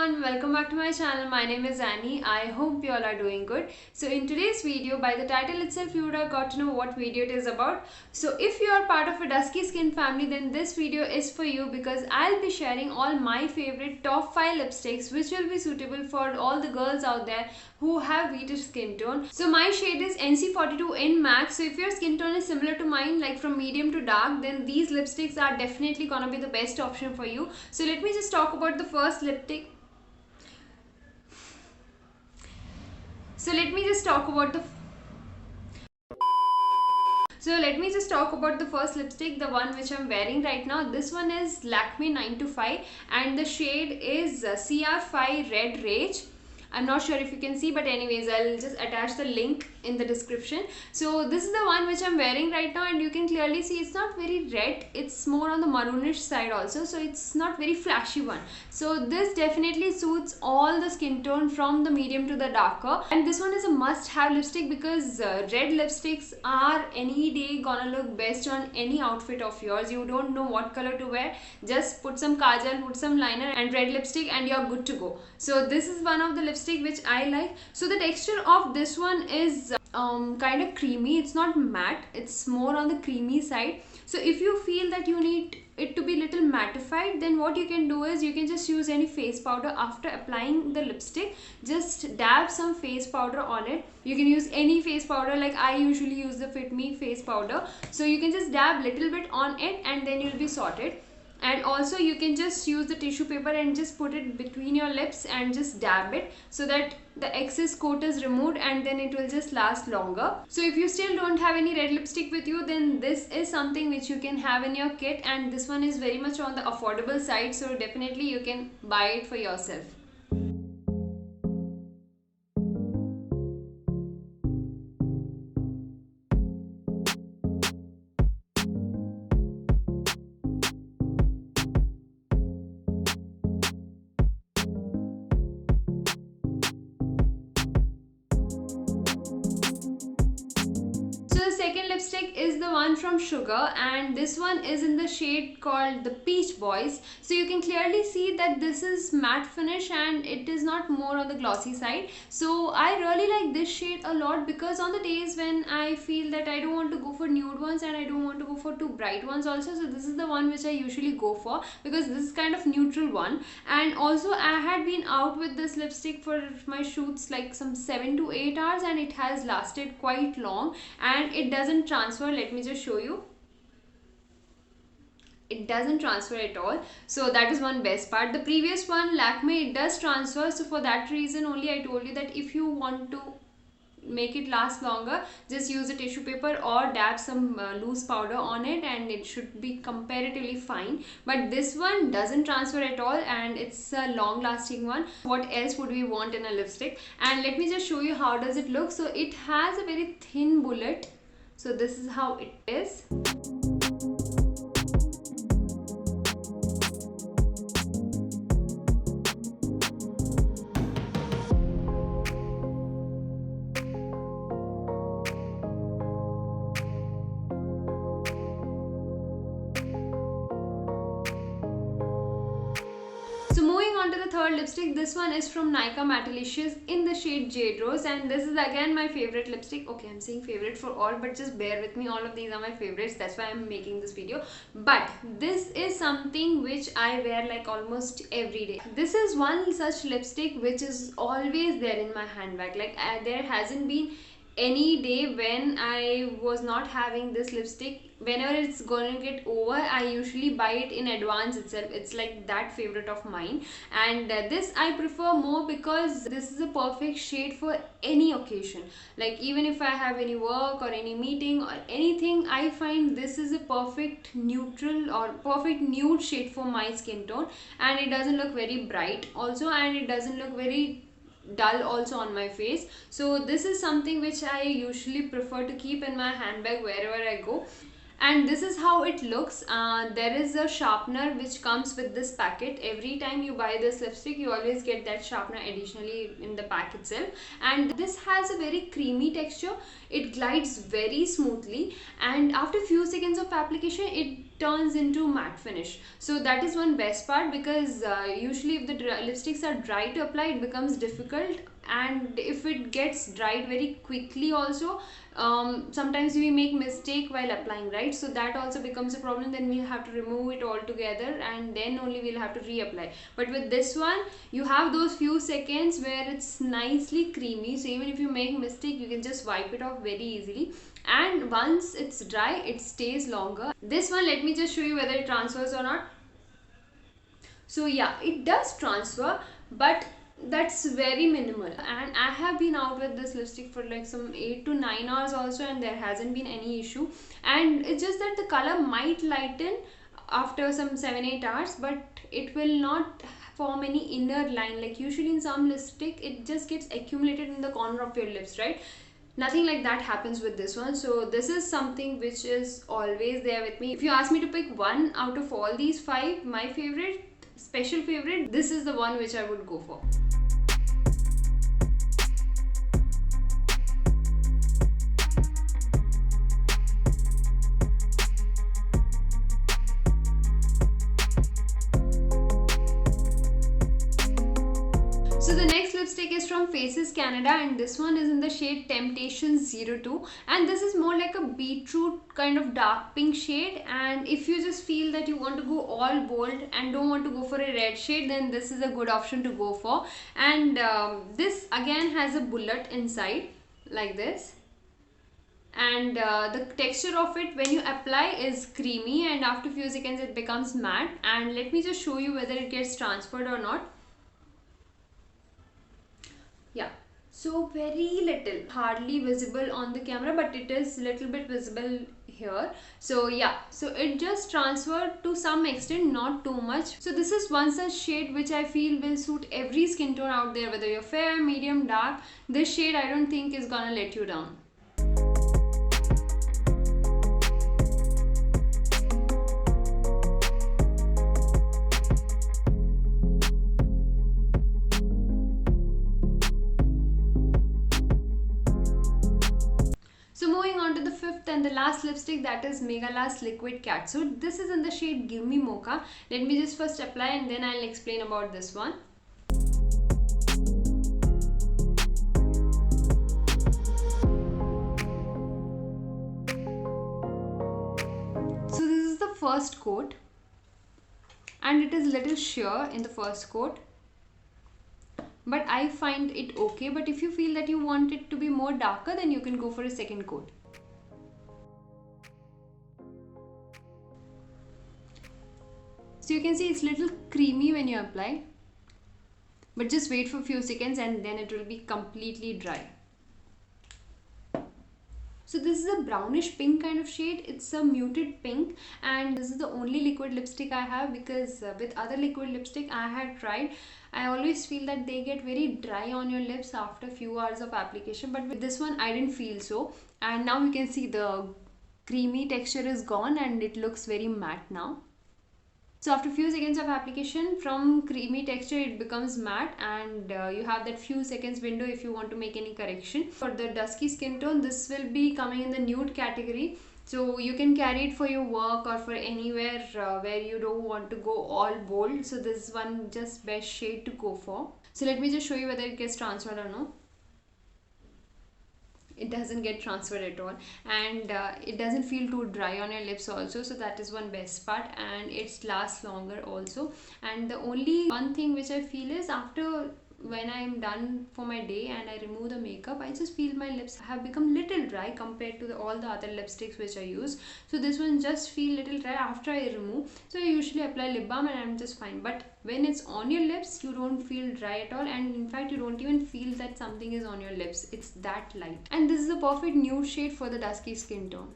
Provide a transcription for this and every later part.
everyone, welcome back to my channel. My name is Annie. I hope you all are doing good. So in today's video, by the title itself you would have got to know what video it is about. So if you are part of a dusky skin family, then this video is for you because I'll be sharing all my favorite top 5 lipsticks which will be suitable for all the girls out there who have whitish skin tone. So my shade is NC42N Max. So if your skin tone is similar to mine, like from medium to dark, then these lipsticks are definitely gonna be the best option for you. So let me just talk about the first lipstick. Let me just talk about the first lipstick, the one which I'm wearing right now. This one is Lakme 925 and the shade is CR5 Red Rage. I'm not sure if you can see, but anyways, I'll just attach the link in the description. So this is the one which I'm wearing right now, and you can clearly see it's not very red, it's more on the maroonish side also, so it's not very flashy one. So this definitely suits all the skin tone from the medium to the darker, and this one is a must have lipstick because red lipsticks are any day gonna look best on any outfit of yours. You don't know what color to wear, just put some kajal, put some liner and red lipstick and you're good to go. So this is one of the lipsticks which I like. So the texture of this one is kind of creamy. It's not matte, it's more on the creamy side. So if you feel that you need it to be little mattified, then what you can do is you can just use any face powder. After applying the lipstick, just dab some face powder on it. You can use any face powder, like I usually use the Fit Me face powder. So you can just dab little bit on it and then you'll be sorted. And also you can just use the tissue paper and just put it between your lips and just dab it so that the excess coat is removed, and then it will just last longer. So if you still don't have any red lipstick with you, then this is something which you can have in your kit, and this one is very much on the affordable side, so definitely you can buy it for yourself. Second lipstick is the one from Sugar, and this one is in the shade called the Peach Boys. So you can clearly see that this is matte finish and it is not more on the glossy side. So I really like this shade a lot because on the days when I feel that I don't want to go for nude ones and I don't want to go for too bright ones also, so this is the one which I usually go for because this is kind of neutral one. And also I had been out with this lipstick for my shoots like some 7 to 8 hours, and it has lasted quite long and it doesn't transfer. Let me just show you. It doesn't transfer at all, so that is one best part. The previous one, Lakme, it does transfer, so for that reason only I told you that if you want to make it last longer, just use a tissue paper or dab some loose powder on it and it should be comparatively fine. But this one doesn't transfer at all and it's a long lasting one. What else would we want in a lipstick? And let me just show you how does it look. So it has a very thin bullet. So this is how it is. So moving on to the third lipstick, this one is from Nykaa Mattelicious in the shade Jade Rose, and this is again my favorite lipstick. Okay, I'm saying favorite for all, but just bear with me, all of these are my favorites, that's why I'm making this video. But this is something which I wear like almost every day. This is one such lipstick which is always there in my handbag. Like there hasn't been any day when I was not having this lipstick. Whenever it's going to get over, I usually buy it in advance itself. It's like that favorite of mine, and this I prefer more because this is a perfect shade for any occasion. Like even if I have any work or any meeting or anything, I find this is a perfect neutral or perfect nude shade for my skin tone, and it doesn't look very bright also, and it doesn't look very dull also on my face. So this is something which I usually prefer to keep in my handbag wherever I go. And this is how it looks. There is a sharpener which comes with this packet. Every time you buy this lipstick, you always get that sharpener additionally in the pack itself. And this has a very creamy texture. It glides very smoothly, and after few seconds of application it turns into matte finish. So that is one best part, because usually if the lipsticks are dry to apply, it becomes difficult, and if it gets dried very quickly also, sometimes we make mistake while applying, right? So that also becomes a problem. Then we have to remove it altogether, and then only we'll have to reapply. But with this one, you have those few seconds where it's nicely creamy, so even if you make mistake, you can just wipe it off very easily. And once it's dry, it stays longer. This one, let me just show you whether it transfers or not. So yeah, it does transfer, but that's very minimal. And I have been out with this lipstick for like some 8 to 9 hours also, and there hasn't been any issue. And it's just that the color might lighten after some 7-8 hours, but it will not form any inner line. Like usually in some lipstick, it just gets accumulated in the corner of your lips, right? Nothing like that happens with this one. So this is something which is always there with me. If you ask me to pick one out of all these 5, my favorite, special favorite, this is the one which I would go for. So the next lipstick is from Faces Canada, and this one is in the shade Temptation 02, and this is more like a beetroot kind of dark pink shade. And if you just feel that you want to go all bold and don't want to go for a red shade, then this is a good option to go for. And this again has a bullet inside like this, and the texture of it when you apply is creamy, and after few seconds it becomes matte. And let me just show you whether it gets transferred or not. Yeah, so very little, hardly visible on the camera, but it is little bit visible here. So yeah, so it just transferred to some extent, not too much. So this is one such shade which I feel will suit every skin tone out there, whether you're fair, medium, dark. This shade I don't think is gonna let you down. And the last lipstick, that is Megalast Liquid Catsuit. This is in the shade Give Me Mocha. Let me just first apply and then I'll explain about this one. So this is the first coat, and it is little sheer in the first coat, but I find it okay. But if you feel that you want it to be more darker, then you can go for a second coat. So you can see it's little creamy when you apply, but just wait for a few seconds and then it will be completely dry. So this is a brownish pink kind of shade. It's a muted pink, and this is the only liquid lipstick I have, because with other liquid lipstick I had tried, I always feel that they get very dry on your lips after a few hours of application, but with this one I didn't feel so. And now you can see the creamy texture is gone and it looks very matte now. So after few seconds of application, from creamy texture it becomes matte, and you have that few seconds window if you want to make any correction. For the dusky skin tone, this will be coming in the nude category. So you can carry it for your work or for anywhere where you don't want to go all bold. So this is one just best shade to go for. So let me just show you whether it gets transferred or no. It doesn't get transferred at all, and it doesn't feel too dry on your lips also, so that is one best part. And it lasts longer also. And the only one thing which I feel is, after when I'm done for my day and I remove the makeup, I just feel my lips have become little dry compared to all the other lipsticks which I use. So this one just feel little dry after I remove. So I usually apply lip balm and I'm just fine. But when it's on your lips, you don't feel dry at all, and in fact you don't even feel that something is on your lips. It's that light. And this is a perfect nude shade for the dusky skin tone.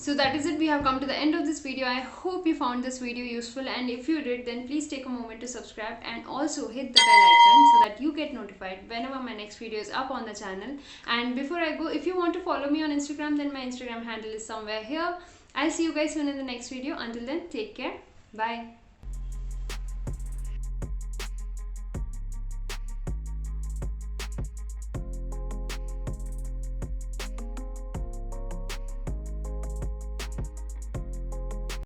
So that is it. We have come to the end of this video. I hope you found this video useful, and if you did, then please take a moment to subscribe and also hit the bell icon so that you get notified whenever my next video is up on the channel. And before I go, if you want to follow me on Instagram, then my Instagram handle is somewhere here. I'll see you guys soon in the next video. Until then, take care. Bye.